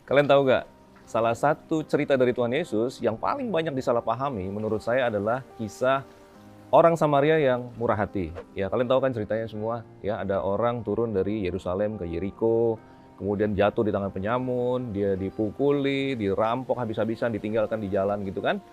Kalian tahu nggak? Salah satu cerita dari Tuhan Yesus yang paling banyak disalahpahami menurut saya adalah kisah orang Samaria yang murah hati. Ya, kalian tahu kan ceritanya semua. Ya, ada orang turun dari Yerusalem ke Yeriko, kemudian jatuh di tangan penyamun, dia dipukuli, dirampok habis-habisan, ditinggalkan di jalan gitu kan.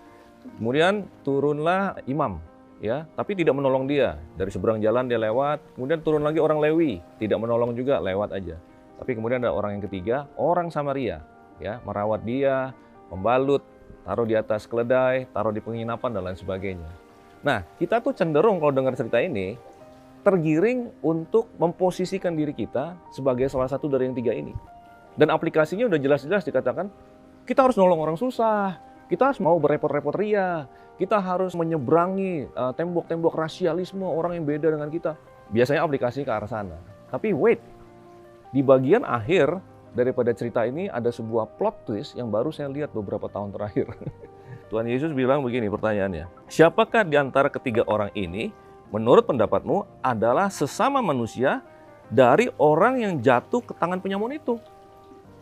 Kemudian turunlah imam, ya, tapi tidak menolong dia. Dari seberang jalan dia lewat, kemudian turun lagi orang Lewi, tidak menolong juga, lewat aja. Tapi kemudian ada orang yang ketiga, orang Samaria, ya, merawat dia, membalut, taruh di atas keledai, taruh di penginapan dan lain sebagainya. Nah, kita tuh cenderung kalau dengar cerita ini tergiring untuk memposisikan diri kita sebagai salah satu dari yang tiga ini. Dan aplikasinya udah jelas-jelas dikatakan, kita harus nolong orang susah, kita harus mau berepot-repot ria, kita harus menyeberangi tembok-tembok rasialisme orang yang beda dengan kita. Biasanya aplikasi ke arah sana. Tapi wait, di bagian akhir daripada cerita ini ada sebuah plot twist yang baru saya lihat beberapa tahun terakhir. Tuhan Yesus bilang begini pertanyaannya, siapakah di antara ketiga orang ini menurut pendapatmu adalah sesama manusia dari orang yang jatuh ke tangan penyamun itu?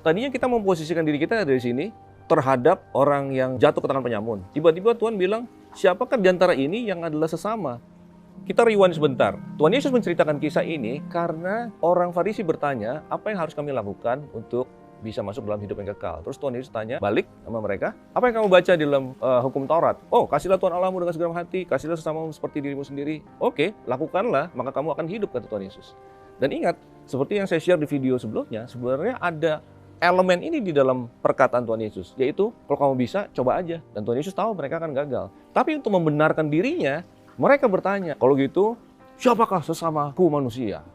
Tadinya kita memposisikan diri kita dari sini terhadap orang yang jatuh ke tangan penyamun. Tiba-tiba Tuhan bilang, siapakah di antara ini yang adalah sesama? Kita rewind sebentar. Tuhan Yesus menceritakan kisah ini karena orang Farisi bertanya, apa yang harus kami lakukan untuk bisa masuk dalam hidup yang kekal? Terus Tuhan Yesus tanya balik sama mereka, apa yang kamu baca di dalam hukum Taurat? Oh, kasihlah Tuhan Allahmu dengan segenap hati, kasihlah sesamamu seperti dirimu sendiri. Oke, lakukanlah, maka kamu akan hidup, kata Tuhan Yesus. Dan ingat, seperti yang saya share di video sebelumnya, sebenarnya ada elemen ini di dalam perkataan Tuhan Yesus, yaitu kalau kamu bisa, coba aja. Dan Tuhan Yesus tahu mereka akan gagal. Tapi untuk membenarkan dirinya, mereka bertanya, kalau gitu, siapakah sesamaku manusia?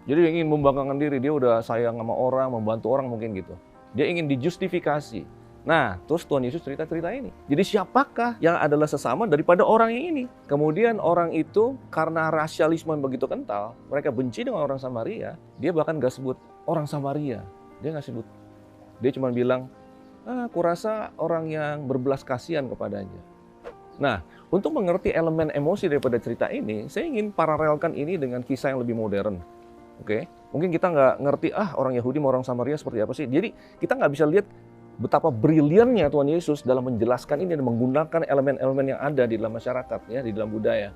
Jadi dia ingin membanggakan diri, dia udah sayang sama orang, membantu orang mungkin gitu. Dia ingin dijustifikasi. Nah, terus Tuhan Yesus cerita-cerita ini. Jadi siapakah yang adalah sesama daripada orang yang ini? Kemudian orang itu karena rasialisme yang begitu kental, mereka benci dengan orang Samaria, dia bahkan gak sebut orang Samaria. Dia gak sebut. Dia cuma bilang, kurasa orang yang berbelas kasihan kepadanya. Nah, untuk mengerti elemen emosi daripada cerita ini, saya ingin paralelkan ini dengan kisah yang lebih modern. Oke, mungkin kita nggak ngerti, orang Yahudi sama orang Samaria seperti apa sih. Jadi kita nggak bisa lihat betapa briliannya Tuhan Yesus dalam menjelaskan ini dan menggunakan elemen-elemen yang ada di dalam masyarakat, ya, di dalam budaya.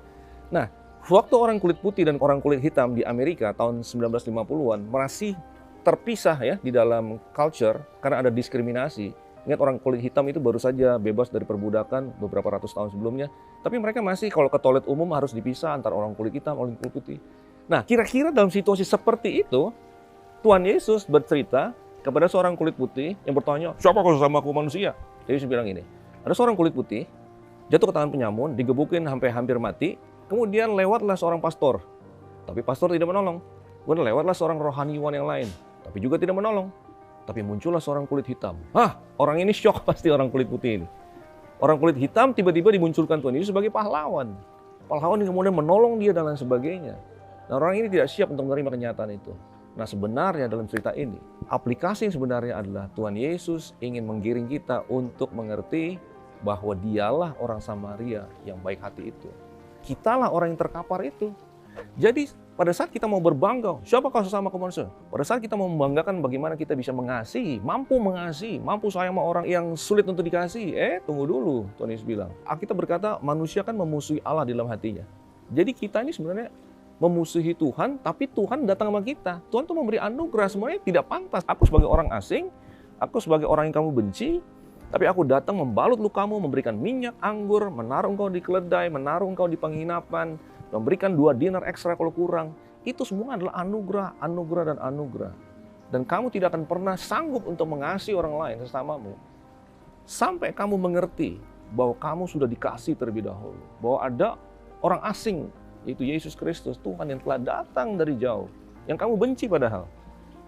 Nah, waktu orang kulit putih dan orang kulit hitam di Amerika tahun 1950-an masih terpisah ya di dalam culture karena ada diskriminasi. Ingat, orang kulit hitam itu baru saja bebas dari perbudakan beberapa ratus tahun sebelumnya. Tapi mereka masih kalau ke toilet umum harus dipisah antara orang kulit hitam dan orang kulit putih. Nah, kira-kira dalam situasi seperti itu, Tuhan Yesus bercerita kepada seorang kulit putih yang bertanya, siapakah sesamaku manusia? Yesus bilang ini, ada seorang kulit putih, jatuh ke tangan penyamun, digebukin sampai hampir mati, kemudian lewatlah seorang pastor. Tapi pastor tidak menolong. Kemudian lewatlah seorang rohaniwan yang lain, tapi juga tidak menolong. Tapi muncullah seorang kulit hitam. Orang ini syok pasti, orang kulit putih ini. Orang kulit hitam tiba-tiba dimunculkan Tuhan Yesus sebagai pahlawan. Pahlawan yang kemudian menolong dia dan lain sebagainya. Nah, orang ini tidak siap untuk menerima kenyataan itu. Nah, sebenarnya dalam cerita ini, aplikasi yang sebenarnya adalah Tuhan Yesus ingin menggiring kita untuk mengerti bahwa dialah orang Samaria yang baik hati itu. Kitalah orang yang terkapar itu. Jadi pada saat kita mau berbangga, siapakah sesama manusia? Pada saat kita mau membanggakan bagaimana kita bisa mengasihi, mampu sayang sama orang yang sulit untuk dikasihi. Tunggu dulu, Tuhan Yesus bilang. Alkitab berkata manusia kan memusuhi Allah di dalam hatinya. Jadi kita ini sebenarnya memusuhi Tuhan, tapi Tuhan datang sama kita. Tuhan tuh memberi anugerah, semuanya tidak pantas. Aku sebagai orang asing, aku sebagai orang yang kamu benci, tapi aku datang membalut lukamu, memberikan minyak anggur, menaruh engkau di keledai, menaruh engkau di penginapan, memberikan 2 dinar ekstra kalau kurang. Itu semua adalah anugerah, anugerah, dan anugerah. Dan kamu tidak akan pernah sanggup untuk mengasihi orang lain sesamamu sampai kamu mengerti bahwa kamu sudah dikasih terlebih dahulu. Bahwa ada orang asing, yaitu Yesus Kristus, Tuhan yang telah datang dari jauh, yang kamu benci padahal.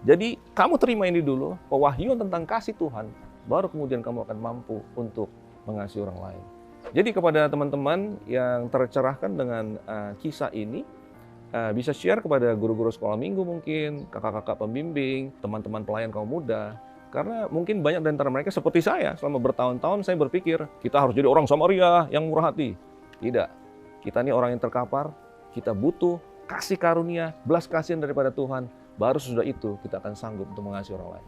Jadi kamu terima ini dulu, pewahyuan tentang kasih Tuhan, baru kemudian kamu akan mampu untuk mengasihi orang lain. Jadi kepada teman-teman yang tercerahkan dengan kisah ini, bisa share kepada guru-guru sekolah minggu mungkin, kakak-kakak pembimbing, teman-teman pelayan kaum muda. Karena mungkin banyak dari antara mereka seperti saya, selama bertahun-tahun saya berpikir, kita harus jadi orang Samaria yang murah hati. Tidak, kita ini orang yang terkapar, kita butuh kasih karunia, belas kasihan daripada Tuhan, baru sesudah itu kita akan sanggup untuk mengasihi orang lain.